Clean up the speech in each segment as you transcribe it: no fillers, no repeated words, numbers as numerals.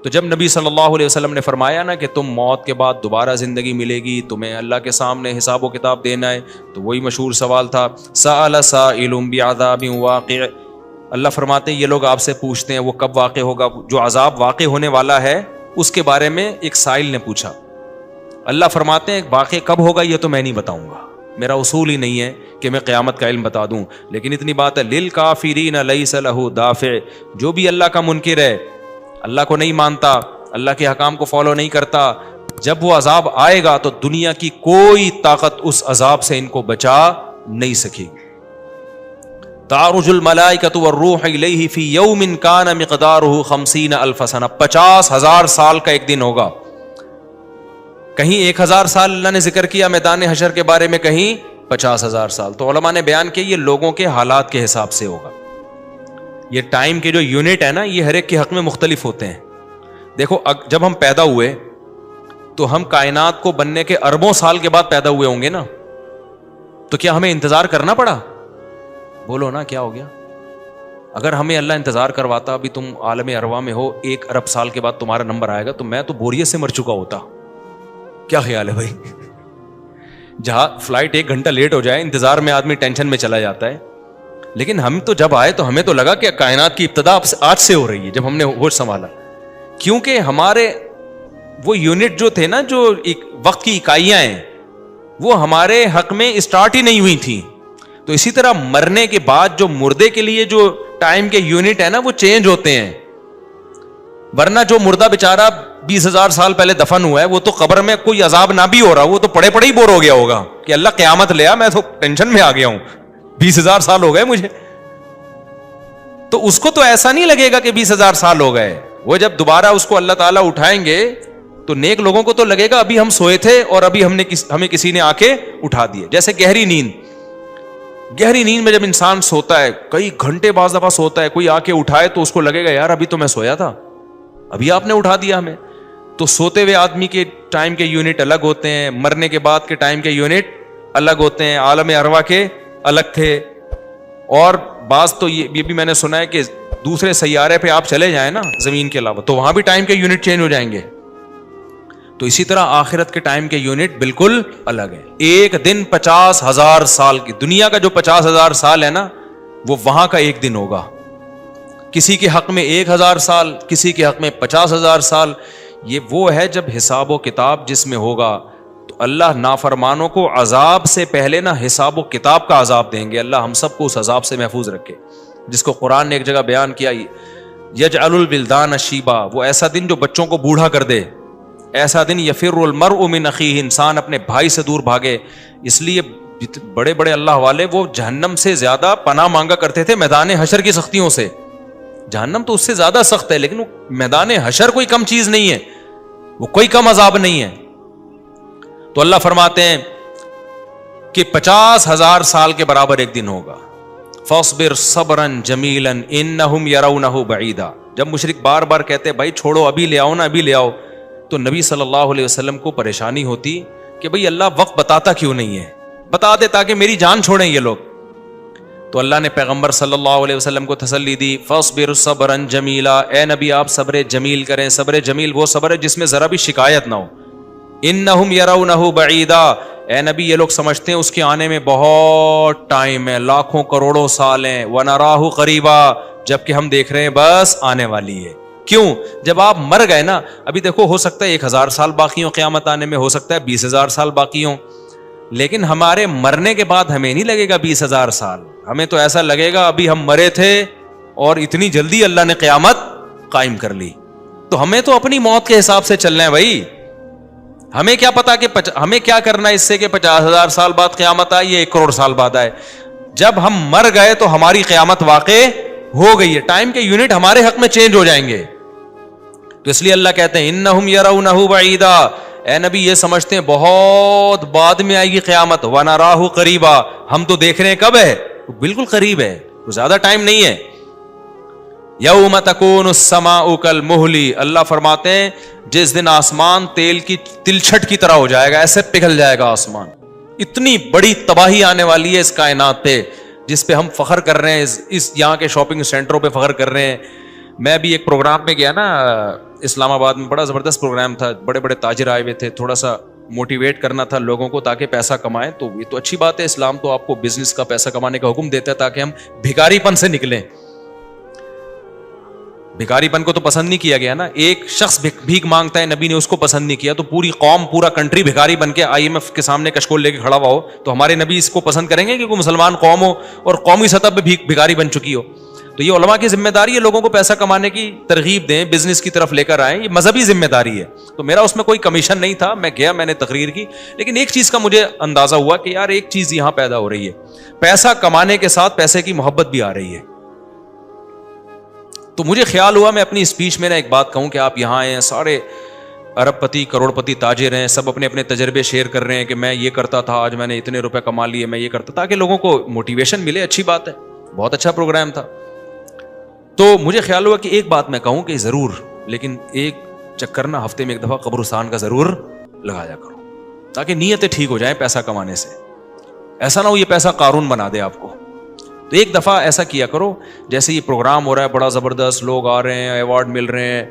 تو جب نبی صلی اللہ علیہ وسلم نے فرمایا نا کہ تم موت کے بعد دوبارہ زندگی ملے گی، تمہیں اللہ کے سامنے حساب و کتاب دینا ہے، تو وہی مشہور سوال تھا سأل سائل بعذاب واقع. اللہ فرماتے ہیں یہ لوگ آپ سے پوچھتے ہیں وہ کب واقع ہوگا، جو عذاب واقع ہونے والا ہے اس کے بارے میں ایک سائل نے پوچھا. اللہ فرماتے ہیں واقع کب ہوگا یہ تو میں نہیں بتاؤں گا، میرا اصول ہی نہیں ہے کہ میں قیامت کا علم بتا دوں، لیکن اتنی بات ہے للکافرین لیس لہ دافع. جو بھی اللہ کا منکر ہے، اللہ کو نہیں مانتا، اللہ کے حکام کو فالو نہیں کرتا، جب وہ عذاب آئے گا تو دنیا کی کوئی طاقت اس عذاب سے ان کو بچا نہیں سکے گی. تعرج الملائکۃ والروح الیہ فی یوم کان مقدارہ 50,000 سنہ. 50,000 سال کا ایک دن ہوگا. کہیں 1,000 سال اللہ نے ذکر کیا میدان حشر کے بارے میں، کہیں 50,000 سال. تو علماء نے بیان کیا یہ لوگوں کے حالات کے حساب سے ہوگا. یہ ٹائم کے جو یونٹ ہے نا یہ ہر ایک کے حق میں مختلف ہوتے ہیں. دیکھو جب ہم پیدا ہوئے تو ہم کائنات کو بننے کے اربوں سال کے بعد پیدا ہوئے ہوں گے نا، تو کیا ہمیں انتظار کرنا پڑا؟ بولو نا کیا ہو گیا؟ اگر ہمیں اللہ انتظار کرواتا ابھی تم عالم ارواح میں ہو 1 ارب سال کے بعد تمہارا نمبر آئے گا، تو میں تو بوریت سے مر چکا ہوتا. کیا خیال ہے بھائی؟ جہاں فلائٹ 1 گھنٹہ لیٹ ہو جائے انتظار میں آدمی ٹینشن میں چلا جاتا ہے. لیکن ہم تو جب آئے تو ہمیں تو لگا کہ کائنات کی ابتدا آج سے ہو رہی ہے جب ہم نے ہوش سنبھالا، کیونکہ ہمارے وہ یونٹ جو تھے نا، جو وقت کی اکائیاں ہیں، وہ ہمارے حق میں اسٹارٹ ہی نہیں ہوئی تھیں. تو اسی طرح مرنے کے بعد جو مردے کے لیے جو ٹائم کے یونٹ ہے نا وہ چینج ہوتے ہیں. ورنہ جو مردہ بیچارہ 20,000 سال پہلے دفن ہوا ہے وہ تو قبر میں کوئی عذاب نہ بھی ہو رہا، وہ تو پڑے پڑے ہی بور ہو گیا ہوگا کہ اللہ قیامت لیا، میں تو ٹینشن میں آ گیا ہوں، 20,000 سال ہو گئے مجھے. تو اس کو تو ایسا نہیں لگے گا کہ 20,000 سال ہو گئے. وہ جب دوبارہ اس کو اللہ تعالیٰ اٹھائیں گے تو نیک لوگوں کو تو لگے گا ابھی ہم سوئے تھے اور ابھی ہمیں کسی نے آ کے اٹھا دیا. جیسے گہری نیند میں جب انسان سوتا ہے کئی گھنٹے بعض دفعہ سوتا ہے، کوئی آ کے اٹھائے تو اس کو لگے گا یار ابھی تو میں سویا تھا، ابھی آپ نے اٹھا دیا ہمیں. تو سوتے ہوئے آدمی کے ٹائم کے یونٹ الگ ہوتے ہیں، مرنے کے بعد کے ٹائم کے یونٹ الگ ہوتے ہیں، عالم ارواح کے الگ تھے. اور بعض تو یہ بھی میں نے سنا ہے کہ دوسرے سیارے پہ آپ چلے جائیں نا زمین کے علاوہ تو وہاں بھی ٹائم کے یونٹ چینج ہو جائیں گے. تو اسی طرح آخرت کے ٹائم کے یونٹ بالکل الگ ہے. ایک دن 50,000 سال کی، دنیا کا جو 50,000 سال ہے نا وہ وہاں کا ایک دن ہوگا. کسی کے حق میں 1,000 سال، کسی کے حق میں 50,000 سال. یہ وہ ہے جب حساب و کتاب جس میں ہوگا تو اللہ نافرمانوں کو عذاب سے پہلے نا حساب و کتاب کا عذاب دیں گے. اللہ ہم سب کو اس عذاب سے محفوظ رکھے، جس کو قرآن نے ایک جگہ بیان کیا یجعل الولدان شیبا، وہ ایسا دن جو بچوں کو بوڑھا کر دے، ایسا دن یفر المرء من اخیہ، انسان اپنے بھائی سے دور بھاگے. اس لیے بڑے بڑے اللہ والے وہ جہنم سے زیادہ پناہ مانگا کرتے تھے میدان حشر کی سختیوں سے. جہنم تو اس سے زیادہ سخت ہے، لیکن وہ میدان حشر کوئی کم چیز نہیں ہے، وہ کوئی کم عذاب نہیں ہے. تو اللہ فرماتے ہیں کہ 50,000 سال کے برابر ایک دن ہوگا. فاصبر صبرا جمیلا انہم یرونہ بعیدا. جب مشرک بار بار کہتے بھائی چھوڑو ابھی لے آؤ نا ابھی لے آؤ، تو نبی صلی اللہ علیہ وسلم کو پریشانی ہوتی کہ بھئی اللہ وقت بتاتا کیوں نہیں ہے، بتا دے تاکہ میری جان چھوڑیں یہ لوگ. تو اللہ نے پیغمبر صلی اللہ علیہ وسلم کو تسلی دی فاصبر صبرا جمیلا، اے نبی آپ صبر جمیل کریں. صبر جمیل وہ صبر ہے جس میں ذرا بھی شکایت نہ ہو. انہم یرونہ بعیدا، اے نبی یہ لوگ سمجھتے ہیں اس کے آنے میں بہت ٹائم ہے، لاکھوں کروڑوں سال ہیں. ونراہ قریبا، جبکہ ہم دیکھ رہے ہیں بس آنے والی ہے. کیوں؟ جب آپ مر گئے نا، ابھی دیکھو ہو سکتا ہے 1,000 سال باقی ہوں قیامت آنے میں، ہو سکتا ہے 20,000 سال باقی ہوں، لیکن ہمارے مرنے کے بعد ہمیں نہیں لگے گا 20,000 سال. ہمیں تو ایسا لگے گا ابھی ہم مرے تھے اور اتنی جلدی اللہ نے قیامت قائم کر لی. تو ہمیں تو اپنی موت کے حساب سے چلنا ہے بھائی. ہمیں کیا پتا کہ ہمیں کیا کرنا ہے اس سے کہ 50,000 سال بعد قیامت آئے یا 1 کروڑ سال بعد آئے. جب ہم مر گئے تو ہماری قیامت واقع ہو گئی ہے، ٹائم کے یونٹ ہمارے حق میں چینج ہو جائیں گے. تو اس لیے اللہ کہتے ہیں انہم یرونہ بعیدا، اے نبی یہ سمجھتے ہیں بہت بعد میں آئے گی قیامت. ونراہ قریبا، ہم تو دیکھ رہے ہیں کب ہے، بالکل قریب ہے، زیادہ ٹائم نہیں ہے. یوم تکون السماء کالمہل، اللہ فرماتے ہیں جس دن آسمان تیل کی تلچھٹ کی طرح ہو جائے گا، ایسے پگھل جائے گا آسمان. اتنی بڑی تباہی آنے والی ہے اس کائنات پہ جس پہ ہم فخر کر رہے ہیں، اس یہاں کے شاپنگ سینٹروں پہ فخر کر رہے ہیں. میں بھی ایک پروگرام میں گیا نا اسلام آباد میں, بڑا زبردست پروگرام تھا, بڑے بڑے تاجر آئے ہوئے تھے, تھوڑا سا موٹیویٹ کرنا تھا لوگوں کو تاکہ پیسہ کمائیں. تو یہ تو اچھی بات ہے, اسلام تو آپ کو بزنس کا پیسہ کمانے کا حکم دیتا ہے تاکہ ہم بھکاری پن سے نکلیں. بھکاری پن کو تو پسند نہیں کیا گیا نا, ایک شخص بھیک مانگتا ہے, نبی نے اس کو پسند نہیں کیا, تو پوری قوم پورا کنٹری بھکاری بن کے IMF کے سامنے کشکول لے کے کھڑا ہوا ہو تو ہمارے نبی اس کو پسند کریں گے کہ کوئی مسلمان قوم ہو اور قومی سطح پہ بھکاری بن چکی ہو؟ تو یہ علماء کی ذمہ داری ہے لوگوں کو پیسہ کمانے کی ترغیب دیں, بزنس کی طرف لے کر آئیں, یہ مذہبی ذمہ داری ہے. تو میرا اس میں کوئی کمیشن نہیں تھا, میں گیا, میں نے تقریر کی, لیکن ایک چیز کا مجھے اندازہ ہوا کہ یار ایک چیز یہاں پیدا ہو رہی ہے, پیسہ کمانے کے ساتھ پیسے کی محبت بھی آ رہی ہے. تو مجھے خیال ہوا میں اپنی اسپیچ میں نا ایک بات کہوں کہ آپ یہاں آئے ہیں, سارے ارب پتی کروڑ پتی تاجر ہیں, سب اپنے اپنے تجربے شیئر کر رہے ہیں کہ میں یہ کرتا تھا, آج میں نے اتنے روپے کما لیے, میں یہ کرتا, تاکہ لوگوں کو موٹیویشن ملے. اچھی بات ہے, بہت اچھا پروگرام تھا. تو مجھے خیال ہوا کہ ایک بات میں کہوں کہ ضرور, لیکن ایک چکر نا ہفتے میں ایک دفعہ قبرستان کا ضرور لگایا کرو تاکہ نیتیں ٹھیک ہو جائیں پیسہ کمانے سے. ایسا نہ ہو یہ پیسہ قارون بنا دے آپ کو. تو ایک دفعہ ایسا کیا کرو, جیسے یہ پروگرام ہو رہا ہے بڑا زبردست, لوگ آ رہے ہیں, ایوارڈ مل رہے ہیں,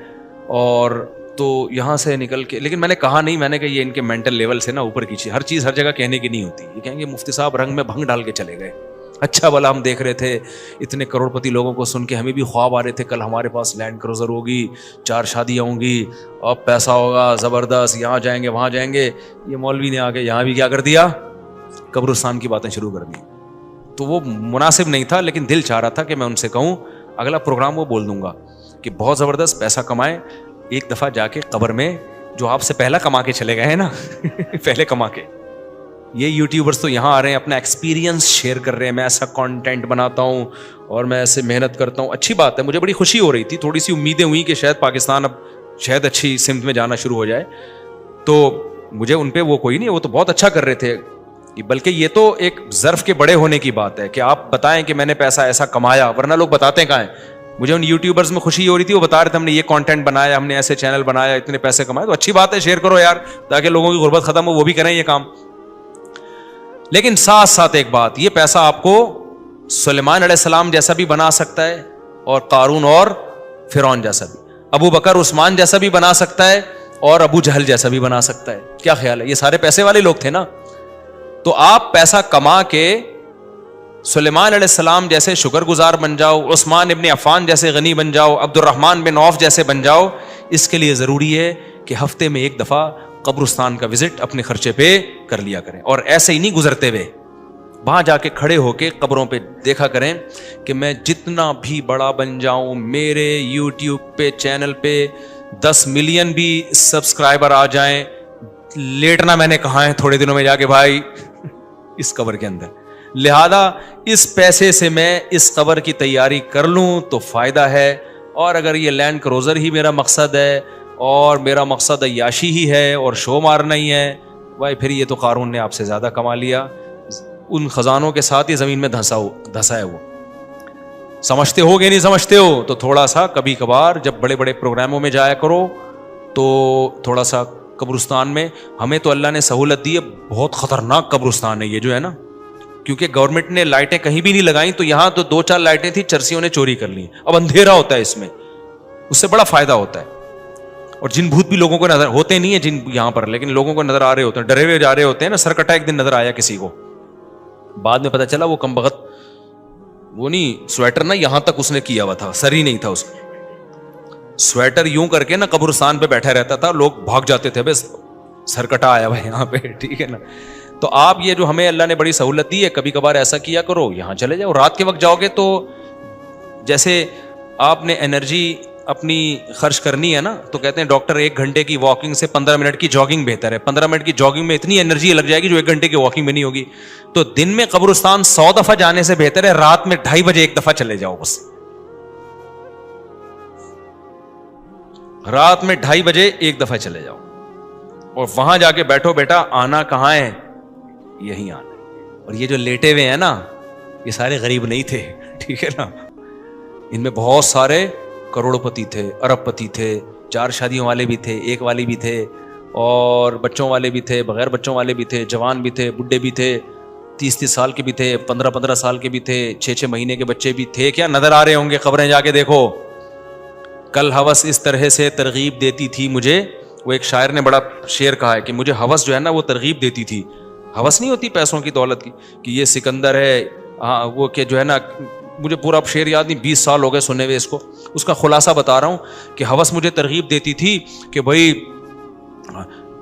اور تو یہاں سے نکل کے, لیکن میں نے کہا نہیں, میں نے کہا یہ ان کے مینٹل لیول سے نا اوپر کی چیز, ہر چیز ہر جگہ کہنے کی نہیں ہوتی. یہ کہیں گے مفتی صاحب رنگ میں بھنگ ڈال کے چلے گئے, اچھا بھلا ہم دیکھ رہے تھے اتنے کروڑ پتی لوگوں کو سن کے ہمیں بھی خواب آ رہے تھے, کل ہمارے پاس لینڈ کروزر ہوگی, 4 شادیاں ہوں گی, اب پیسہ ہوگا زبردست, یہاں جائیں گے وہاں جائیں گے. یہ مولوی نے آ کے یہاں بھی کیا کر دیا, قبرستان کی باتیں شروع کر دی. تو وہ مناسب نہیں تھا, لیکن دل چاہ رہا تھا کہ میں ان سے کہوں اگلا پروگرام وہ بول دوں گا کہ بہت زبردست پیسہ کمائیں, ایک دفعہ جا کے قبر میں جو آپ سے پہلا کما کے چلے گئے ہیں نا پہلے کما کے, یہ یوٹیوبرز تو یہاں آ رہے ہیں اپنا ایکسپیرینس شیئر کر رہے ہیں, میں ایسا کانٹینٹ بناتا ہوں اور میں ایسے محنت کرتا ہوں. اچھی بات ہے, مجھے بڑی خوشی ہو رہی تھی, تھوڑی سی امیدیں ہوئی کہ شاید پاکستان اب شاید اچھی سمت میں جانا شروع ہو جائے. تو مجھے ان پہ وہ کوئی نہیں, وہ تو بہت اچھا کر رہے تھے, بلکہ یہ تو ایک ظرف کے بڑے ہونے کی بات ہے کہ آپ بتائیں کہ میں نے پیسہ ایسا کمایا, ورنہ لوگ بتاتے کہاں ہیں. مجھے ان یوٹیوبرز میں خوشی ہو رہی تھی, وہ بتا رہے تھے ہم نے یہ کانٹینٹ بنایا, ہم نے ایسے چینل بنایا, اتنے پیسے کمائے. تو اچھی بات ہے, شیئر کرو یار تاکہ لوگوں کی غربت ختم ہو, وہ بھی کریں یہ کام. لیکن ساتھ ساتھ ایک بات, یہ پیسہ آپ کو سلیمان علیہ السلام جیسا بھی بنا سکتا ہے, اور قارون اور فرعون جیسا بھی, ابو بکر عثمان جیسا بھی بنا سکتا ہے, اور ابو جہل جیسا بھی بنا سکتا ہے. کیا خیال ہے, یہ سارے پیسے والے لوگ تھے نا. تو آپ پیسہ کما کے سلیمان علیہ السلام جیسے شکر گزار بن جاؤ, عثمان ابن عفان جیسے غنی بن جاؤ, عبد الرحمن بن عوف جیسے بن جاؤ. اس کے لیے ضروری ہے کہ ہفتے میں ایک دفعہ قبرستان کا وزٹ اپنے خرچے پہ کر لیا کریں, اور ایسے ہی نہیں گزرتے ہوئے, وہاں جا کے کھڑے ہو کے قبروں پہ دیکھا کریں کہ میں جتنا بھی بڑا بن جاؤں, میرے یوٹیوب پہ چینل پہ 10 ملین بھی سبسکرائبر آ جائیں, لیٹنا میں نے کہا ہے تھوڑے دنوں میں جا کے بھائی اس قبر کے اندر. لہذا اس پیسے سے میں اس قبر کی تیاری کر لوں تو فائدہ ہے. اور اگر یہ لینڈ کروزر ہی میرا مقصد ہے اور میرا مقصد عیاشی ہی ہے اور شو مارنا ہی ہے, بھائی پھر یہ تو قارون نے آپ سے زیادہ کما لیا, ان خزانوں کے ساتھ ہی زمین میں دھسا ہے. وہ سمجھتے ہو کہ نہیں سمجھتے ہو؟ تو تھوڑا سا کبھی کبھار جب بڑے بڑے پروگراموں میں جایا کرو تو تھوڑا سا قبرستان میں, ہمیں تو اللہ نے سہولت دی ہے, بہت خطرناک قبرستان ہے یہ جو ہے نا, کیونکہ گورنمنٹ نے لائٹیں کہیں بھی نہیں لگائیں, تو یہاں تو 2-4 لائٹیں تھیں, چرسیوں نے چوری کر لی. اب اندھیرا ہوتا ہے اس میں, اس سے بڑا فائدہ ہوتا ہے. اور جن بھوت بھی لوگوں کو نظر ہوتے نہیں ہیں جن یہاں پر, لیکن لوگوں کو نظر آ رہے ہوتے ہیں, ڈرے ہوئے جا رہے ہوتے ہیں نا. سرکٹا ایک دن نظر آیا کسی کو, بعد میں پتا چلا وہ کمبخت, وہ نہیں سویٹر نا یہاں تک اس نے کیا ہوا تھا, سر ہی نہیں تھا اس کا. سویٹر یوں کر کے نا قبرستان پہ بیٹھا رہتا تھا, لوگ بھاگ جاتے تھے, بس سرکٹا آیا ہوا یہاں پہ, ٹھیک ہے نا. تو آپ یہ جو ہمیں اللہ نے بڑی سہولت دی ہے, کبھی کبھار ایسا کیا کرو, یہاں چلے جاؤ. رات کے وقت جاؤ گے تو جیسے آپ نے انرجی اپنی خرچ کرنی ہے نا, تو کہتے ہیں ڈاکٹر 1 گھنٹے کی واکنگ سے 15 منٹ کی جاگنگ بہتر ہے. 15 منٹ کی جاگنگ میں اتنی انرجی لگ جائے گی جو 1 گھنٹے کی واکنگ میں نہیں ہوگی. تو دن میں قبرستان 100 دفعہ جانے سے بہتر ہے رات میں 2:30 بجے 1 دفعہ چلے جاؤ. بس رات میں 2:30 بجے 1 دفعہ چلے جاؤ, اور وہاں جا کے بیٹھو. بیٹا آنا کہاں ہے, یہی آنا. اور یہ جو لیٹے ہوئے ہیں نا, یہ سارے غریب نہیں تھے, ٹھیک ہے نا. ان میں بہت سارے کروڑ پتی تھے, ارب پتی تھے, 4 شادیوں والے بھی تھے, 1 والی بھی تھے, اور بچوں والے بھی تھے, بغیر بچوں والے بھی تھے, جوان بھی تھے, بڈھے بھی تھے, 30 سال کے بھی تھے, 15 سال کے بھی تھے, 6 مہینے کے بچے بھی تھے. کیا نظر آ رہے ہوں گے, خبریں جا کے دیکھو. کل ہوس اس طرح سے ترغیب دیتی تھی مجھے. وہ ایک شاعر نے بڑا شعر کہا ہے کہ مجھے ہوس جو ہے نا وہ ترغیب دیتی تھی. ہوس نہیں ہوتی پیسوں کی دولت کی کہ یہ سکندر ہے, ہاں وہ کہ جو ہے نا, مجھے پورا اب شعر یاد نہیں, 20 سال ہو گئے سنے ہوئے اس کو, اس کا خلاصہ بتا رہا ہوں کہ ہوس مجھے ترغیب دیتی تھی کہ بھائی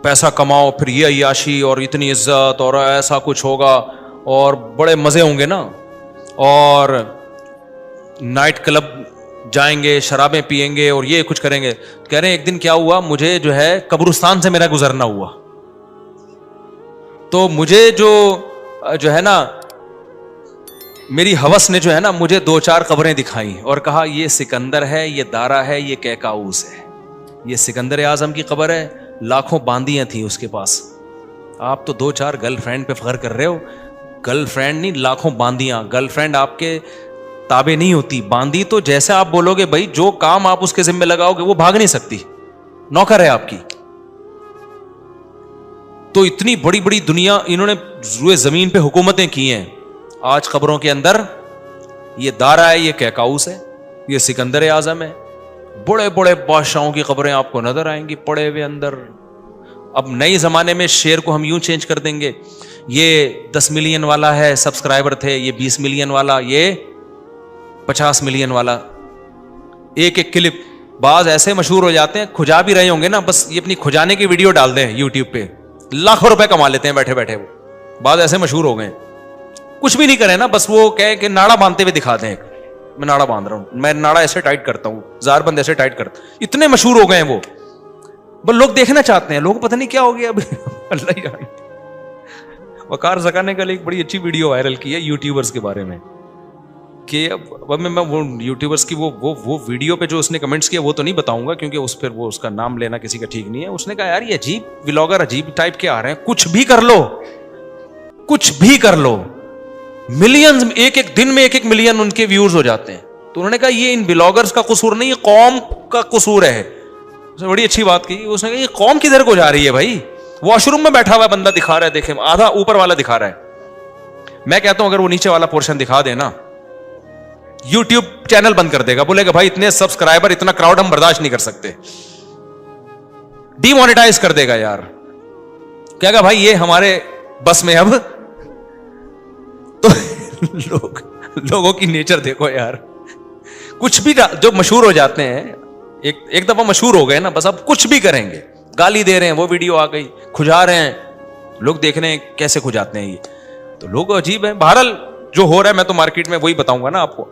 پیسہ کماؤ, پھر یہ عیاشی اور اتنی عزت اور ایسا کچھ ہوگا اور بڑے مزے ہوں گے نا, اور نائٹ کلب جائیں گے, شرابیں پئیں گے اور یہ کچھ کریں گے. کہہ رہے ہیں ایک دن کیا ہوا, مجھے جو ہے قبرستان سے میرا گزرنا ہوا, تو مجھے جو ہے نا میری ہوس نے جو ہے نا مجھے 2-4 قبریں دکھائیں اور کہا یہ سکندر ہے, یہ دارا ہے, یہ کیکاؤس ہے. یہ سکندر اعظم کی قبر ہے, لاکھوں باندیاں تھیں اس کے پاس. آپ تو 2-4 گرل فرینڈ پہ فخر کر رہے ہو, گرل فرینڈ نہیں لاکھوں باندیاں. گرل فرینڈ آپ کے تابع نہیں ہوتی, باندی تو جیسے آپ بولو گے بھائی جو کام آپ اس کے ذمہ لگاؤ گے وہ بھاگ نہیں سکتی, نوکر ہے آپ کی. تو اتنی بڑی بڑی دنیا انہوں نے روئے زمین پہ حکومتیں کی ہیں. آج قبروں کے اندر یہ دارا ہے, یہ کیکاؤس ہے, یہ سکندر اعظم ہے. بڑے بڑے بادشاہوں کی قبریں آپ کو نظر آئیں گی پڑے ہوئے اندر. اب نئے زمانے میں شعر کو ہم یوں چینج کر دیں گے, یہ 10 ملین والا ہے سبسکرائبر تھے, یہ 20 ملین والا, یہ 50 ملین والا. ایک ایک کلپ بعض ایسے مشہور ہو جاتے ہیں, کھجا بھی رہے ہوں گے نا, بس یہ اپنی کھجانے کی ویڈیو ڈال دیں یوٹیوب پہ, لاکھوں روپے کما لیتے ہیں بیٹھے بیٹھے. وہ بعض ایسے مشہور ہو گئے, کچھ بھی نہیں کرے نا, بس وہ کہے کہ ناڑا باندھتے ہوئے دکھا دیں, میں ناڑا باندھ رہا ہوں, میں ناڑا ایسے ٹائٹ کرتا ہوں, زار بند ایسے ٹائٹ کرتا. اتنے مشہور ہو گئے ہیں وہ, بس لوگ دیکھنا چاہتے ہیں. لوگ پتہ نہیں کیا ہو گیا اب, اللہ جانے. وقار زکا نے کل ایک بڑی اچھی ویڈیو وائرل کی ہے یوٹیوبرز کے بارے میں, کہ اب میں وہ یوٹیوبرز کی وہ ویڈیو پہ جو اس نے کمنٹس کیا وہ تو نہیں بتاؤں گا کیونکہ اس پھر وہ اس کا نام لینا کسی کا ٹھیک نہیں ہے. اس نے کہا یار یہ عجیب ولاگر عجیب ٹائپ کے آ رہے ہیں, کچھ بھی کر لو, کچھ بھی کر لو, ملینز ایک ایک دن میں 1-1 ملین ان کے ویوز ہو جاتے ہیں. تو انہوں نے کہا یہ ان بلاگرز کا قصور نہیں, یہ قوم کا قصور ہے. اس نے بڑی اچھی بات کی, اس نے کہا یہ قوم کدھر کو جا رہی ہے بھائی, واش روم میں بیٹھا ہوا بندہ دکھا رہا ہے, دیکھیں آدھا اوپر والا دکھا رہا ہے. میں کہتا ہوں اگر وہ نیچے والا پورشن دکھا دے نا, یوٹیوب چینل بند کر دے گا, بولے گا بھائی اتنے سبسکرائبر اتنا کراؤڈ ہم برداشت نہیں کر سکتے, ڈی مونیٹائز کر دے گا یار. کہے گا بھائی یہ ہمارے بس میں اب. تو لوگوں کی نیچر دیکھو یار, کچھ بھی جو مشہور ہو جاتے ہیں, ایک دفعہ مشہور ہو گئے نا, بس اب کچھ بھی کریں گے. گالی دے رہے ہیں, وہ ویڈیو آ گئی, کھجا رہے ہیں, لوگ دیکھ رہے ہیں کیسے کھجاتے ہیں یہ, تو لوگ عجیب ہیں. بہرحال جو ہو رہا ہے میں تو مارکیٹ میں وہی بتاؤں گا نا آپ کو.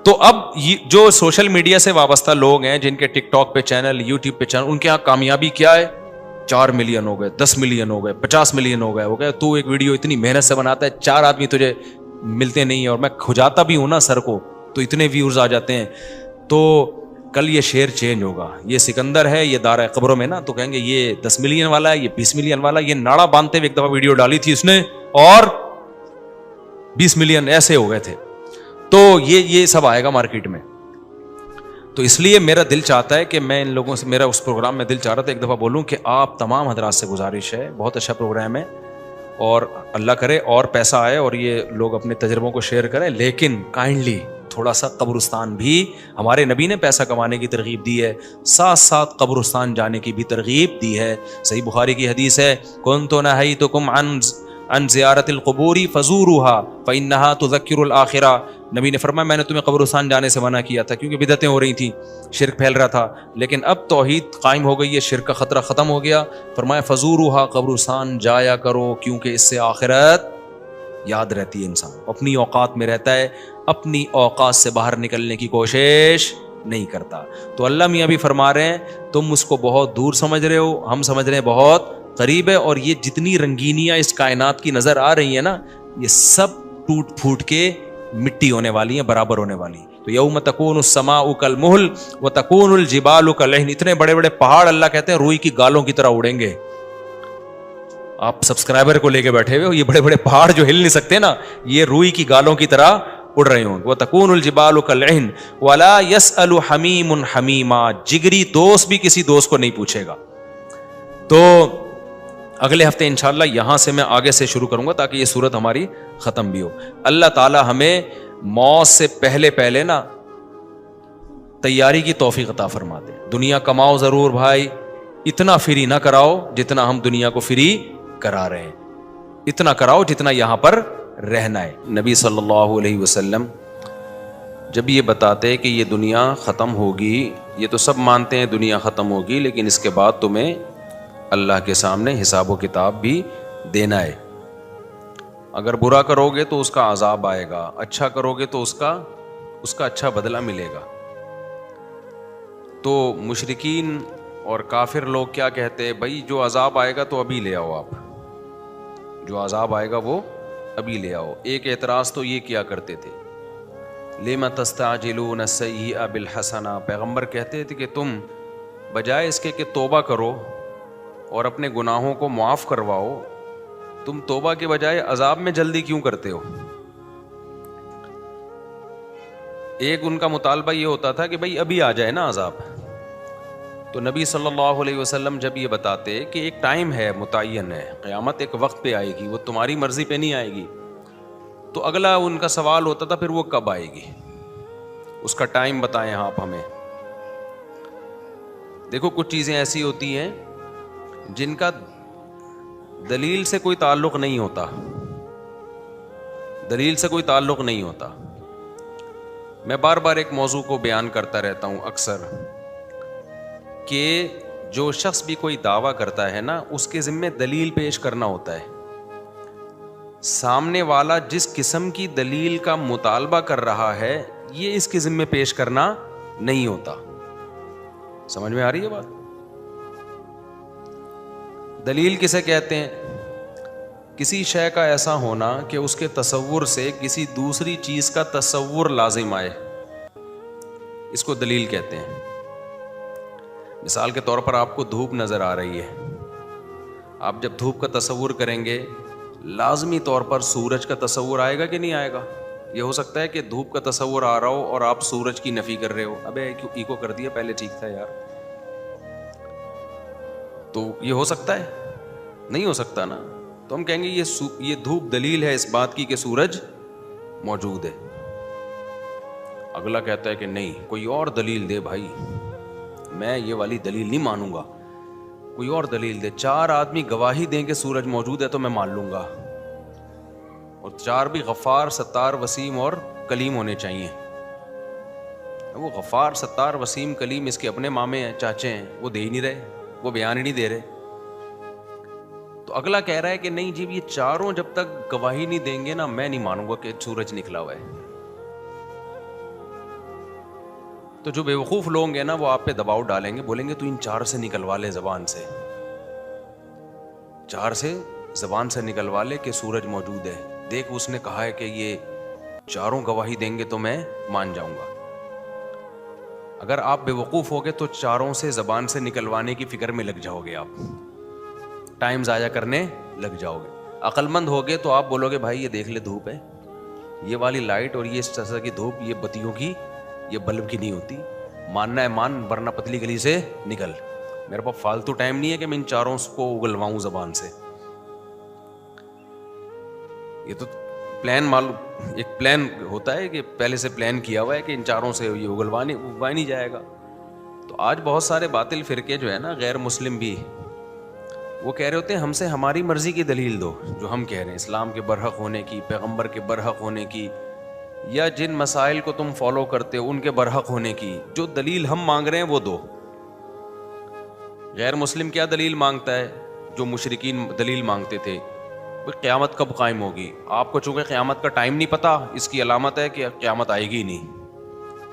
تو اب جو سوشل میڈیا سے وابستہ لوگ ہیں جن کے ٹک ٹاک پہ چینل, یوٹیوب پہ چینل, ان کے یہاں کامیابی کیا ہے, 4 ملین ہو گئے, 10 ملین ہو گئے, 50 ملین ہو گئے. تو ایک ویڈیو اتنی محنت سے بناتا ہے, 4 آدمی تجھے ملتے نہیں ہیں, اور میں کھجاتا بھی ہوں نا سر کو, تو اتنے ویوز آ جاتے ہیں. تو کل یہ شعر چینج ہوگا, یہ سکندر ہے, یہ دارہ قبروں میں نا, تو کہیں گے یہ 10 ملین والا ہے, یہ 20 ملین والا. یہ ناڑا باندھتے ہوئے ایک دفعہ ویڈیو ڈالی تھی اس نے, اور 20 ملین ایسے ہو گئے تھے. تو یہ سب آئے گا مارکیٹ میں. تو اس لیے میرا دل چاہتا ہے کہ میں ان لوگوں سے, میرا اس پروگرام میں دل چاہ رہا تھا ایک دفعہ بولوں کہ آپ تمام حضرات سے گزارش ہے, بہت اچھا پروگرام ہے, اور اللہ کرے اور پیسہ آئے اور یہ لوگ اپنے تجربوں کو شیئر کریں, لیکن کائنڈلی تھوڑا سا قبرستان بھی, ہمارے نبی نے پیسہ کمانے کی ترغیب دی ہے, ساتھ ساتھ قبرستان جانے کی بھی ترغیب دی ہے. صحیح بخاری کی حدیث ہے, کنت نہیتکم عن زیارت القبور فزوروها فانها تذکر الاخرہ. نبی نے فرمایا میں نے تمہیں قبرستان جانے سے منع کیا تھا کیونکہ بدعتیں ہو رہی تھیں, شرک پھیل رہا تھا, لیکن اب توحید قائم ہو گئی ہے, شرک کا خطرہ ختم ہو گیا. فرمایا فزوروها, قبرستان جایا کرو کیونکہ اس سے آخرت یاد رہتی ہے. انسان اپنی اوقات میں رہتا ہے, اپنی اوقات سے باہر نکلنے کی کوشش نہیں کرتا. تو اللہ میاں بھی فرما رہے ہیں تم اس کو بہت دور سمجھ رہے ہو, ہم سمجھ رہے ہیں بہت قریب ہے. اور یہ جتنی رنگینیاں اس کائنات کی نظر آ رہی ہیں نا, یہ سب ٹوٹ پھوٹ کے مٹی ہونے والی ہیں, برابر ہونے والی. تو یوم تکون السماء کالمہل وتکون الجبال کالعہن. اتنے بڑے بڑے پہاڑ اللہ کہتے ہیں روئی کی گالوں کی طرح اڑیں گے. آپ سبسکرائبر کو لے کے بیٹھے ہوئے ہو, یہ بڑے بڑے پہاڑ جو ہل نہیں سکتے نا, یہ روئی کی گالوں کی طرح اڑ رہے ہوں. وتکون الجبال کالعہن ولا يسأل حمیم حمیما. جگری دوست بھی کسی دوست کو نہیں پوچھے گا. تو اگلے ہفتے انشاءاللہ یہاں سے میں آگے سے شروع کروں گا تاکہ یہ صورت ہماری ختم بھی ہو. اللہ تعالی ہمیں موت سے پہلے نا تیاری کی توفیق عطا فرما دے. دنیا کماؤ ضرور بھائی, اتنا فری نہ کراؤ جتنا ہم دنیا کو فری کرا رہے ہیں, اتنا کراؤ جتنا یہاں پر رہنا ہے. نبی صلی اللہ علیہ وسلم جب یہ بتاتے کہ یہ دنیا ختم ہوگی, یہ تو سب مانتے ہیں دنیا ختم ہوگی, لیکن اس کے بعد تمہیں اللہ کے سامنے حساب و کتاب بھی دینا ہے. اگر برا کرو گے تو اس کا عذاب آئے گا, اچھا کرو گے تو اس کا اچھا بدلہ ملے گا. تو مشرکین اور کافر لوگ کیا کہتے, بھائی جو عذاب آئے گا تو ابھی لے آؤ, آپ جو عذاب آئے گا وہ ابھی لے آؤ. ایک اعتراض تو یہ کیا کرتے تھے, لِمَ تَسْتَعْجِلُونَ السَّيِّئَةَ بِالْحَسَنَةِ, پیغمبر کہتے تھے کہ تم بجائے اس کے کہ توبہ کرو اور اپنے گناہوں کو معاف کرواؤ, تم توبہ کے بجائے عذاب میں جلدی کیوں کرتے ہو. ایک ان کا مطالبہ یہ ہوتا تھا کہ بھائی ابھی آ جائے نا عذاب. تو نبی صلی اللہ علیہ وسلم جب یہ بتاتے کہ ایک ٹائم ہے, متعین ہے, قیامت ایک وقت پہ آئے گی, وہ تمہاری مرضی پہ نہیں آئے گی, تو اگلا ان کا سوال ہوتا تھا پھر وہ کب آئے گی, اس کا ٹائم بتائیں آپ ہمیں. دیکھو کچھ چیزیں ایسی ہوتی ہیں جن کا دلیل سے کوئی تعلق نہیں ہوتا, دلیل سے کوئی تعلق نہیں ہوتا. میں بار بار ایک موضوع کو بیان کرتا رہتا ہوں اکثر, کہ جو شخص بھی کوئی دعویٰ کرتا ہے نا, اس کے ذمہ دلیل پیش کرنا ہوتا ہے. سامنے والا جس قسم کی دلیل کا مطالبہ کر رہا ہے یہ اس کے ذمہ پیش کرنا نہیں ہوتا. سمجھ میں آ رہی ہے بات؟ دلیل کسے کہتے ہیں؟ کسی شے کا ایسا ہونا کہ اس کے تصور سے کسی دوسری چیز کا تصور لازم آئے, اس کو دلیل کہتے ہیں. مثال کے طور پر آپ کو دھوپ نظر آ رہی ہے, آپ جب دھوپ کا تصور کریں گے لازمی طور پر سورج کا تصور آئے گا کہ نہیں آئے گا؟ یہ ہو سکتا ہے کہ دھوپ کا تصور آ رہا ہو اور آپ سورج کی نفی کر رہے ہو, ابے ایکو کر دیا, پہلے ٹھیک تھا یار. تو یہ ہو سکتا ہے؟ نہیں ہو سکتا نا. تو ہم کہیں گے یہ دھوپ دلیل ہے اس بات کی کہ سورج موجود ہے. اگلا کہتا ہے کہ نہیں, کوئی اور دلیل دے بھائی, میں یہ والی دلیل نہیں مانوں گا, کوئی اور دلیل دے. 4 آدمی گواہی دیں کہ سورج موجود ہے تو میں مان لوں گا, اور 4 بھی غفار, ستار, وسیم اور کلیم ہونے چاہیے. وہ غفار, ستار, وسیم, کلیم اس کے اپنے مامے ہیں, چاچے ہیں, وہ دے ہی نہیں رہے, وہ بیان ہی نہیں دے رہے. تو اگلا کہہ رہا ہے کہ نہیں جی, یہ 4 جب تک گواہی نہیں دیں گے نا میں نہیں مانوں گا کہ سورج نکلا ہوا ہے. تو جو بیوقوف لوگ ہیں نا وہ آپ پہ دباؤ ڈالیں گے, بولیں گے تو ان 4 سے نکلوا لے زبان سے, 4 سے زبان سے نکلوا لے کہ سورج موجود ہے, دیکھ اس نے کہا ہے کہ یہ 4 گواہی دیں گے تو میں مان جاؤں گا. اگر آپ بے وقوف ہوگے تو 4 سے زبان سے نکلوانے کی فکر میں لگ جاؤ گے, آپ ٹائم ضائع کرنے لگ جاؤ گے. عقل مند ہوگے تو آپ بولو گے بھائی یہ دیکھ لے دھوپ ہے, یہ والی لائٹ اور یہ اس طرح کی دھوپ یہ بتیوں کی, یہ بلب کی نہیں ہوتی, ماننا ہے مان ورنہ پتلی گلی سے نکل. میرے پاس فالتو ٹائم نہیں ہے کہ میں ان 4 کو اگلواؤں زبان سے. یہ تو ایک پلان ہوتا ہے کہ پہلے سے پلان کیا ہوا ہے کہ ان 4 سے یہ اگلوا نہیں جائے گا. تو آج بہت سارے باطل فرقے جو ہے نا, غیر مسلم بھی, وہ کہہ رہے ہوتے ہیں ہم سے ہماری مرضی کی دلیل دو, جو ہم کہہ رہے ہیں اسلام کے برحق ہونے کی, پیغمبر کے برحق ہونے کی, یا جن مسائل کو تم فالو کرتے ہو ان کے برحق ہونے کی. جو دلیل ہم مانگ رہے ہیں وہ دو. غیر مسلم کیا دلیل مانگتا ہے؟ جو مشرکین دلیل مانگتے تھے, قیامت کب قائم ہوگی. آپ کو چونکہ قیامت کا ٹائم نہیں پتا, اس کی علامت ہے کہ قیامت آئے گی نہیں.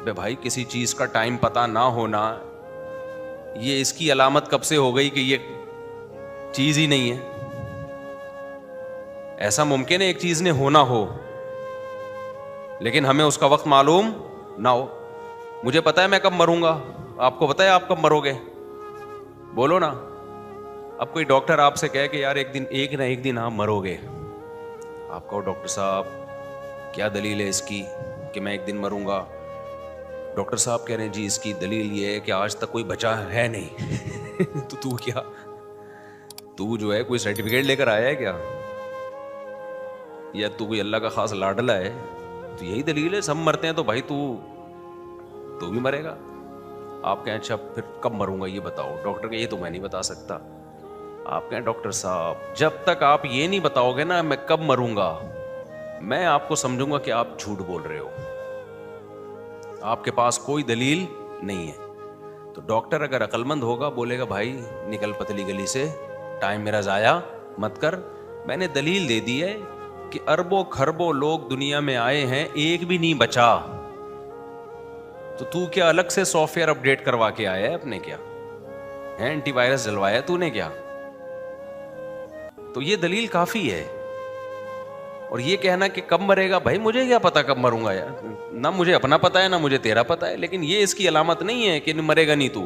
بے بھائی کسی چیز کا ٹائم پتا نہ ہونا یہ اس کی علامت کب سے ہو گئی کہ یہ چیز ہی نہیں ہے. ایسا ممکن ہے ایک چیز نے ہونا ہو لیکن ہمیں اس کا وقت معلوم نہ ہو. مجھے پتا ہے میں کب مروں گا, آپ کو پتا ہے آپ کب مرو گے؟ بولو نا. اب کوئی ڈاکٹر آپ سے کہے کہ یار ایک نہ ایک دن آپ مرو گے, آپ کہو ڈاکٹر صاحب کیا دلیل ہے اس کی کہ میں ایک دن مروں گا؟ ڈاکٹر صاحب کہہ رہے ہیں جی اس کی دلیل یہ ہے کہ آج تک کوئی بچا ہے نہیں. تو کیا تو جو ہے کوئی سرٹیفکیٹ لے کر آیا ہے کیا, یا تو کوئی اللہ کا خاص لاڈلا ہے؟ تو یہی دلیل ہے, سب مرتے ہیں تو بھائی تو بھی مرے گا. آپ کہیں اچھا پھر کب مروں گا یہ بتاؤ. ڈاکٹر کہ یہ تو میں نہیں بتا سکتا. آپ کہیں ڈاکٹر صاحب جب تک آپ یہ نہیں بتاؤ گے نا میں کب مروں گا, میں آپ کو سمجھوں گا کہ آپ جھوٹ بول رہے ہو, آپ کے پاس کوئی دلیل نہیں ہے. تو ڈاکٹر اگر عقل مند ہوگا بولے گا بھائی نکل پتلی گلی سے, ٹائم میرا ضائع مت کر, میں نے دلیل دے دی ہے کہ اربوں کھربوں لوگ دنیا میں آئے ہیں, ایک بھی نہیں بچا, تو کیا الگ سے سافٹ ویئر اپ ڈیٹ کروا کے آیا ہے اپنے, کیا ہے اینٹی وائرس ڈلوایا تو نے کیا؟ تو یہ دلیل کافی ہے. اور یہ کہنا کہ کب مرے گا, بھائی مجھے کیا پتا کب مروں گا یار, نہ مجھے اپنا پتا ہے نہ مجھے تیرا پتا ہے, لیکن یہ اس کی علامت نہیں ہے کہ مرے گا نہیں تو.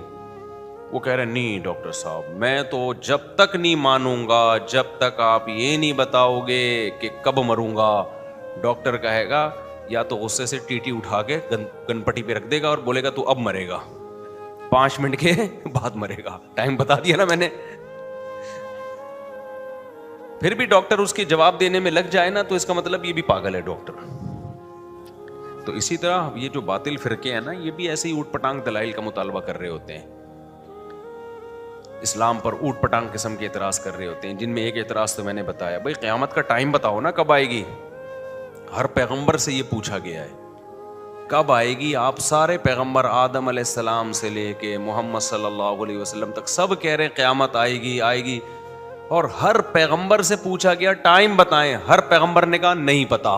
وہ کہہ رہے نہیں ڈاکٹر صاحب میں تو جب تک نہیں مانوں گا جب تک آپ یہ نہیں بتاؤ گے کہ کب مروں گا. ڈاکٹر کہے گا یا تو غصے سے ٹی اٹھا کے گن پٹی پہ رکھ دے گا اور بولے گا تو اب مرے گا, 5 منٹ کے بعد مرے گا, ٹائم بتا دیا نا میں نے. پھر بھی ڈاکٹر اس کے جواب دینے میں لگ جائے نا تو اس کا مطلب یہ بھی پاگل ہے ڈاکٹر. تو اسی طرح یہ جو باطل فرقے ہیں نا یہ بھی ایسے ہی اوٹ پٹانگ دلائل کا مطالبہ کر رہے ہوتے ہیں, اسلام پر اوٹ پٹانگ قسم کے اعتراض کر رہے ہوتے ہیں, جن میں ایک اعتراض تو میں نے بتایا, بھائی قیامت کا ٹائم بتاؤ نا کب آئے گی. ہر پیغمبر سے یہ پوچھا گیا ہے کب آئے گی. آپ سارے پیغمبر آدم علیہ السلام سے لے کے محمد صلی اللہ علیہ وسلم تک سب کہہ رہے ہیں قیامت آئے گی آئے گی, اور ہر پیغمبر سے پوچھا گیا ٹائم بتائیں, ہر پیغمبر نے کہا نہیں پتا,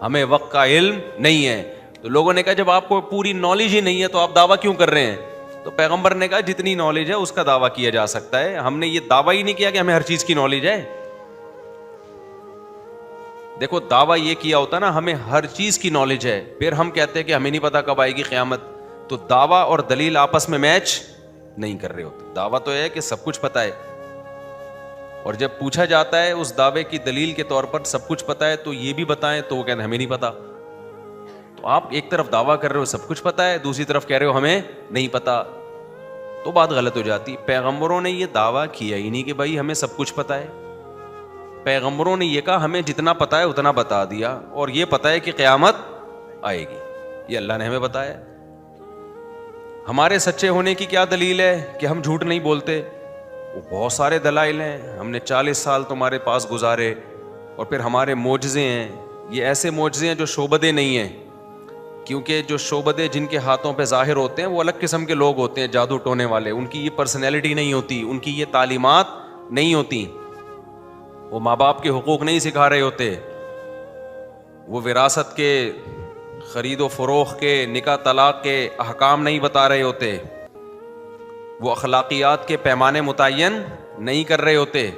ہمیں وقت کا علم نہیں ہے. تو لوگوں نے کہا جب آپ کو پوری نالج ہی نہیں ہے تو آپ دعویٰ کیوں کر رہے ہیں؟ تو پیغمبر نے کہا جتنی نالج ہے اس کا دعویٰ کیا جا سکتا ہے, ہم نے یہ دعویٰ ہی نہیں کیا کہ ہمیں ہر چیز کی نالج ہے. دیکھو دعویٰ یہ کیا ہوتا نا ہمیں ہر چیز کی نالج ہے, پھر ہم کہتے ہیں کہ ہمیں نہیں پتا کب آئے گی قیامت, تو دعویٰ اور دلیل آپس میں میچ نہیں کر رہے ہوتے. دعویٰ تو ہے کہ سب کچھ پتا ہے, اور جب پوچھا جاتا ہے اس دعوے کی دلیل کے طور پر سب کچھ پتا ہے تو یہ بھی بتائیں, تو وہ کہتے ہیں ہمیں نہیں پتا. تو آپ ایک طرف دعویٰ کر رہے ہو سب کچھ پتا ہے, دوسری طرف کہہ رہے ہو ہمیں نہیں پتا, تو بات غلط ہو جاتی. پیغمبروں نے یہ دعویٰ کیا ہی نہیں کہ بھائی ہمیں سب کچھ پتا ہے. پیغمبروں نے یہ کہا ہمیں جتنا پتا ہے اتنا بتا دیا, اور یہ پتا ہے کہ قیامت آئے گی, یہ اللہ نے ہمیں بتایا. ہمارے سچے ہونے کی کیا دلیل ہے کہ ہم جھوٹ نہیں بولتے؟ وہ بہت سارے دلائل ہیں, ہم نے 40 سال تمہارے پاس گزارے, اور پھر ہمارے معجزے ہیں, یہ ایسے معجزے ہیں جو شعبدے نہیں ہیں, کیونکہ جو شعبدے جن کے ہاتھوں پہ ظاہر ہوتے ہیں وہ الگ قسم کے لوگ ہوتے ہیں, جادو ٹونے والے, ان کی یہ پرسنالٹی نہیں ہوتی, ان کی یہ تعلیمات نہیں ہوتی, وہ ماں باپ کے حقوق نہیں سکھا رہے ہوتے, وہ وراثت کے خرید و فروخت کے نکاح طلاق کے احکام نہیں بتا رہے ہوتے, وہ اخلاقیات کے پیمانے متعین نہیں کر رہے ہوتے,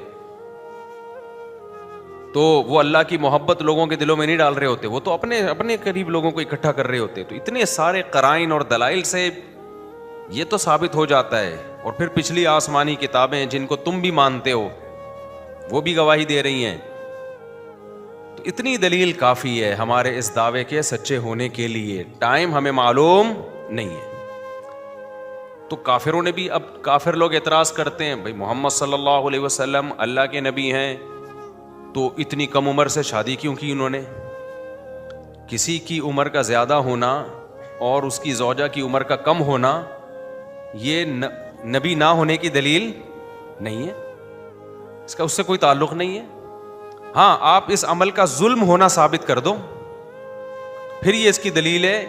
تو وہ اللہ کی محبت لوگوں کے دلوں میں نہیں ڈال رہے ہوتے, وہ تو اپنے قریب لوگوں کو اکٹھا کر رہے ہوتے. تو اتنے سارے قرائن اور دلائل سے یہ تو ثابت ہو جاتا ہے. اور پھر پچھلی آسمانی کتابیں جن کو تم بھی مانتے ہو وہ بھی گواہی دے رہی ہیں. تو اتنی دلیل کافی ہے ہمارے اس دعوے کے سچے ہونے کے لیے. ٹائم ہمیں معلوم نہیں ہے. تو کافروں نے بھی, اب کافر لوگ اعتراض کرتے ہیں بھائی محمد صلی اللہ علیہ وسلم اللہ کے نبی ہیں تو اتنی کم عمر سے شادی کیوں کی انہوں نے؟ کسی کی عمر کا زیادہ ہونا اور اس کی زوجہ کی عمر کا کم ہونا یہ نبی نہ ہونے کی دلیل نہیں ہے, اس کا اس سے کوئی تعلق نہیں ہے. ہاں آپ اس عمل کا ظلم ہونا ثابت کر دو, پھر یہ اس کی دلیل ہے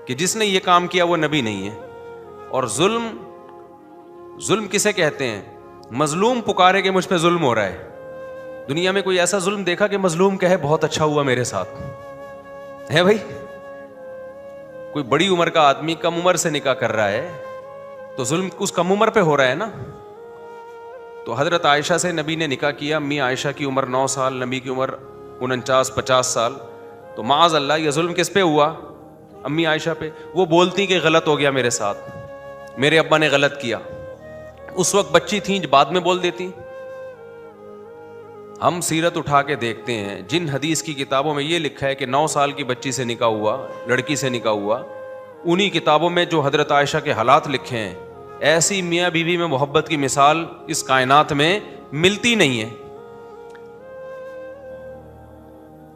کہ جس نے یہ کام کیا وہ نبی نہیں ہے. اور ظلم کسے کہتے ہیں؟ مظلوم پکارے کہ مجھ پہ ظلم ہو رہا ہے. دنیا میں کوئی ایسا ظلم دیکھا کہ مظلوم کہے بہت اچھا ہوا میرے ساتھ ہے؟ بھائی کوئی بڑی عمر کا آدمی کم عمر سے نکاح کر رہا ہے تو ظلم اس کم عمر پہ ہو رہا ہے نا. تو حضرت عائشہ سے نبی نے نکاح کیا, امی عائشہ کی عمر 9 سال, نبی کی عمر 49-50 سال. تو معاذ اللہ یہ ظلم کس پہ ہوا؟ امی عائشہ پہ. وہ بولتی کہ غلط ہو گیا میرے ساتھ, میرے ابا نے غلط کیا. اس وقت بچی تھیں, بعد میں بول دیتی. ہم سیرت اٹھا کے دیکھتے ہیں, جن حدیث کی کتابوں میں یہ لکھا ہے کہ 9 سال کی بچی سے نکاح ہوا, لڑکی سے نکاح ہوا, انہی کتابوں میں جو حضرت عائشہ کے حالات لکھے ہیں, ایسی میاں بیوی میں محبت کی مثال اس کائنات میں ملتی نہیں ہے.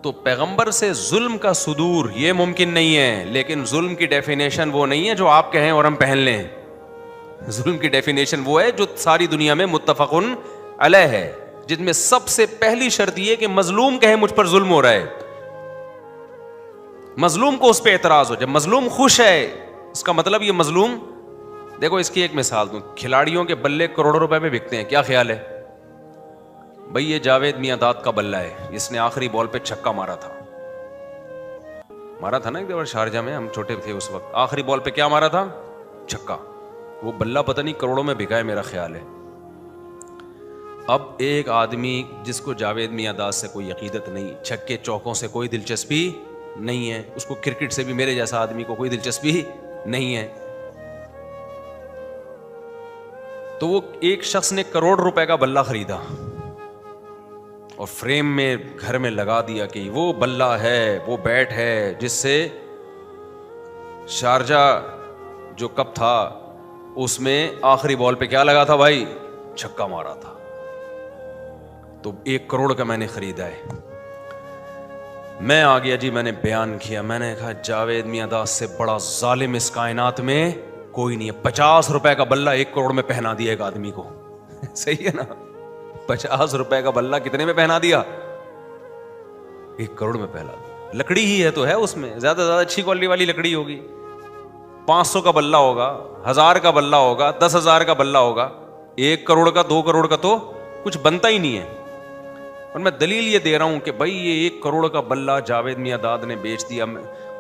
تو پیغمبر سے ظلم کا صدور یہ ممکن نہیں ہے، لیکن ظلم کی ڈیفینیشن وہ نہیں ہے جو آپ کہیں اور ہم پہن لیں. ظلم کی ڈیفینیشن وہ ہے جو ساری دنیا میں متفقن علیہ ہے، جن میں سب سے پہلی شرط یہ کہ مظلوم کہے مجھ پر ظلم ہو رہا ہے، مظلوم کو اس پہ اعتراض ہو. جب مظلوم خوش ہے اس کا مطلب یہ مظلوم. دیکھو اس کی ایک مثال دوں، کھلاڑیوں کے بلے کروڑوں روپے میں بکتے ہیں، کیا خیال ہے بھائی؟ یہ جاوید میاں داد کا بلہ ہے، اس نے آخری بال پہ چھکا مارا تھا نا ایک دفعہ شارجہ میں، ہم چھوٹے تھے اس وقت، آخری بال پہ کیا مارا تھا؟ چھکا. وہ بلہ پتہ نہیں کروڑوں میں بکا ہے میرا خیال ہے. اب ایک آدمی جس کو جاوید میاں داد سے کوئی عقیدت نہیں، چھکے چوکوں سے کوئی دلچسپی نہیں ہے، اس کو کرکٹ سے بھی میرے جیسا آدمی کو کوئی دلچسپی نہیں ہے، تو وہ ایک شخص نے کروڑ روپے کا بلہ خریدا اور فریم میں گھر میں لگا دیا کہ وہ بلہ ہے، وہ بیٹ ہے جس سے شارجہ جو کپ تھا اس میں آخری بال پہ کیا لگا تھا بھائی؟ چھکا مارا تھا. تو 1 کروڑ کا میں نے خریدا ہے. میں آ گیا جی، میں نے بیان کیا، میں نے کہا جاوید میاں داد سے بڑا ظالم اس کائنات میں کوئی نہیں ہے. 50 روپے کا بلہ 1 کروڑ میں پہنا دیا ایک آدمی کو. صحیح ہے نا؟ 50 روپے کا بلہ کتنے میں پہنا دیا؟ 1 کروڑ میں پہنا دیا. لکڑی ہی ہے تو ہے، اس میں زیادہ سے زیادہ اچھی کوالٹی والی لکڑی ہوگی. 500 کا بلہ ہوگا، 1000 کا بلہ ہوگا، 10,000 کا بلہ ہوگا. 1 کروڑ کا 2 کروڑ کا تو کچھ بنتا ہی نہیں ہے. اور میں دلیل یہ دے رہا ہوں کہ بھائی یہ 1 کروڑ کا بلہ جاوید میاں داد نے بیچ دیا.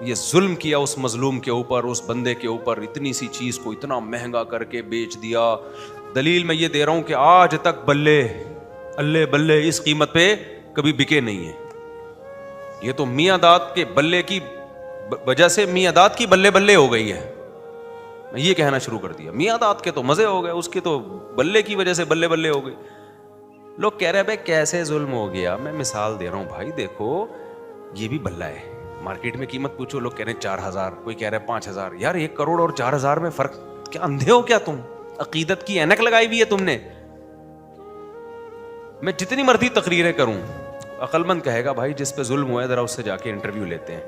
یہ ظلم کیا اس مظلوم کے اوپر، اس بندے کے اوپر، اتنی سی چیز کو اتنا مہنگا کر کے بیچ دیا. دلیل میں یہ دے رہا ہوں کہ آج تک بلے اللہ بلے اس قیمت پہ کبھی بکے نہیں ہیں. یہ تو میاں داد کے بلے کی وجہ سے میاں داد کی بلے بلے ہو گئی ہے. میں یہ کہنا شروع کر دیا میاں داد کے تو مزے ہو گئے، اس کے تو بلے کی وجہ سے بلے بلے ہو گئی. لوگ کہہ رہے ہیں بھائی کیسے ظلم ہو گیا. میں مثال دے رہا ہوں بھائی، دیکھو یہ بھی بلہ ہے، مارکیٹ میں قیمت پوچھو، لوگ کہہ رہے ہیں 4,000، کوئی کہہ رہا ہے 5,000. یار 1 کروڑ اور 4,000 میں فرق کیا؟ اندھے ہو کیا تم؟ عقیدت کی اینک لگائی ہوئی ہے تم نے. میں جتنی مرضی تقریریں کروں، عقل مند کہے گا بھائی جس پہ ظلم ہوا ہے ذرا اس سے جا کے انٹرویو لیتے ہیں.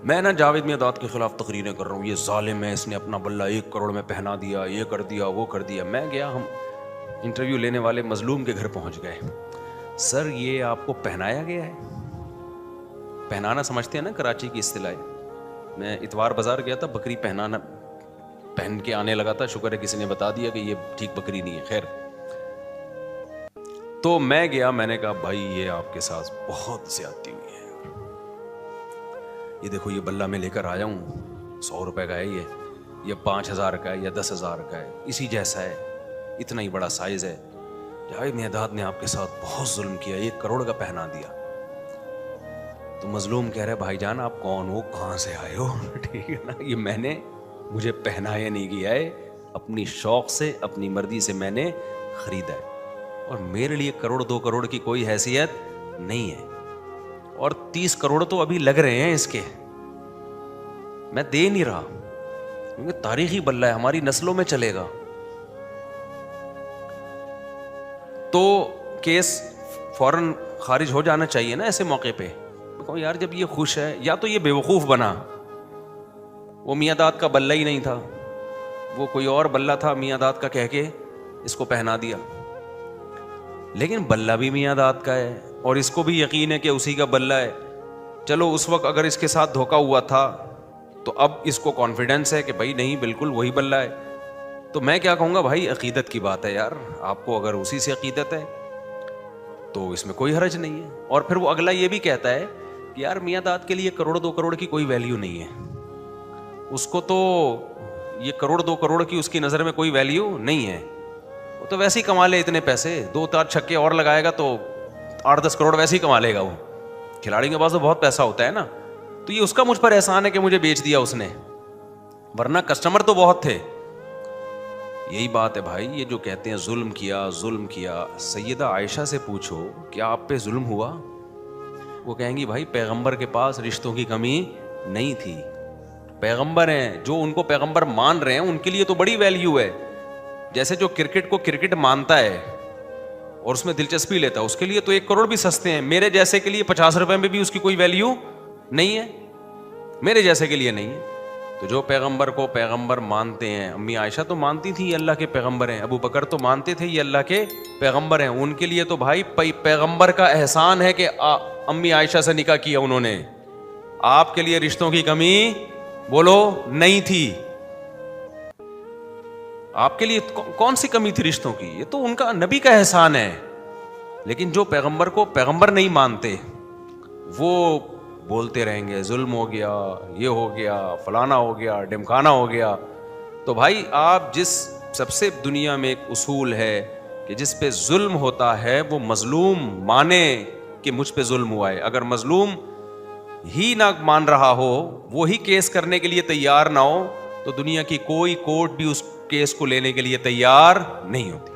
میں نا جاوید میاں داد کے خلاف تقریریں کر رہا ہوں، یہ ظالم ہے، اس نے اپنا بلہ 1 کروڑ میں پہنا دیا، یہ کر دیا، وہ کر دیا. میں گیا، ہم انٹرویو لینے والے مظلوم کے گھر پہنچ گئے. سر یہ آپ کو پہنایا گیا ہے؟ پہنانا سمجھتے ہیں نا کراچی کی اصطلاح. میں اتوار بازار گیا تھا، بکری پہن کے آنے لگا تھا، شکر ہے کسی نے بتا دیا کہ یہ ٹھیک بکری نہیں ہے. خیر، تو میں گیا، میں نے کہا بھائی یہ آپ کے ساتھ بہت زیادتی ہوئی ہے، یہ دیکھو یہ بلہ میں لے کر آیا ہوں، 100 روپے کا ہے، یہ 5,000 کا ہے یا 10,000 کا ہے، اسی جیسا ہے، اتنا ہی بڑا سائز ہے. جاوید میاں داد نے آپ کے ساتھ بہت ظلم کیا، 1 کروڑ کا پہنا دیا. تو مظلوم کہہ رہے بھائی جان آپ کون ہو، کہاں سے آئے ہو؟ ٹھیک ہے نا، یہ مجھے پہنایا نہیں گیا ہے، اپنی شوق سے اپنی مرضی سے میں نے خریدا ہے، اور میرے لیے 1 کروڑ 2 کروڑ کی کوئی حیثیت نہیں ہے. اور 30 کروڑ تو ابھی لگ رہے ہیں اس کے، میں دے نہیں رہا کیونکہ تاریخی بلہ ہے، ہماری نسلوں میں چلے گا. تو کیس فوراً خارج ہو جانا چاہیے نا ایسے موقع پہ. کہو یار جب یہ خوش ہے، یا تو یہ بے وقوف بنا، وہ میاں داد کا بلہ ہی نہیں تھا، وہ کوئی اور بلہ تھا میاں داد کا کہہ کے اس کو پہنا دیا. لیکن بلہ بھی میاں داد کا ہے اور اس کو بھی یقین ہے کہ اسی کا بلہ ہے. چلو اس وقت اگر اس کے ساتھ دھوکا ہوا تھا تو اب اس کو کانفیڈنس ہے کہ بھائی نہیں بالکل وہی بلہ ہے. تو میں کیا کہوں گا بھائی عقیدت کی بات ہے یار، آپ کو اگر اسی سے عقیدت ہے تو اس میں کوئی حرج نہیں ہے. اور پھر وہ اگلا یہ بھی کہتا ہے کہ یار میاں داد کے لیے 1 کروڑ 2 کروڑ کی کوئی ویلیو نہیں ہے، اس کو تو یہ 1 کروڑ 2 کروڑ کی اس کی نظر میں کوئی ویلیو نہیں ہے، وہ تو ویسے ہی کما لے اتنے پیسے، 2-4 چھکے اور لگائے گا تو 8-10 کروڑ ویسے ہی کما لے گا. وہ کھلاڑی کے پاس تو بہت پیسہ ہوتا ہے نا، تو یہ اس کا مجھ پر احسان ہے کہ مجھے بیچ دیا اس نے، ورنہ کسٹمر تو بہت تھے. یہی بات ہے بھائی، یہ جو کہتے ہیں ظلم کیا ظلم کیا، سیدہ عائشہ سے پوچھو کیا آپ پہ ظلم ہوا؟ وہ کہیں گی بھائی پیغمبر کے پاس رشتوں کی کمی نہیں تھی، پیغمبر ہیں، جو ان کو پیغمبر مان رہے ہیں ان کے لیے تو بڑی ویلیو ہے. جیسے جو کرکٹ کو کرکٹ مانتا ہے اور اس میں دلچسپی لیتا ہے, اس کے لیے تو 1 کروڑ بھی سستے ہیں, میرے جیسے کے لیے 50 روپے میں بھی اس کی کوئی ویلیو نہیں ہے, میرے جیسے کے لیے نہیں ہے. تو جو پیغمبر کو پیغمبر مانتے ہیں, امی عائشہ تو مانتی تھی یہ اللہ کے پیغمبر ہیں, ابو بکر تو مانتے تھے یہ اللہ کے پیغمبر ہیں, ان کے لیے تو بھائی پیغمبر کا احسان ہے کہ امی عائشہ سے نکاح کیا انہوں نے, آپ کے لیے رشتوں کی کمی بولو نہیں تھی. آپ کے لیے کون سی کمی تھی رشتوں کی, یہ تو ان کا نبی کا احسان ہے. لیکن جو پیغمبر کو پیغمبر نہیں مانتے وہ بولتے رہیں گے ظلم ہو گیا, یہ ہو گیا, فلانا ہو گیا, ڈمکانا ہو گیا. تو بھائی آپ جس سب سے دنیا میں ایک اصول ہے کہ جس پہ ظلم ہوتا ہے وہ مظلوم مانے کہ مجھ پہ ظلم ہوا ہے. اگر مظلوم ہی نہ مان رہا ہو, وہی کیس کرنے کے لیے تیار نہ ہو, تو دنیا کی کوئی کورٹ بھی اس کیس کو لینے کے لیے تیار نہیں ہوتی.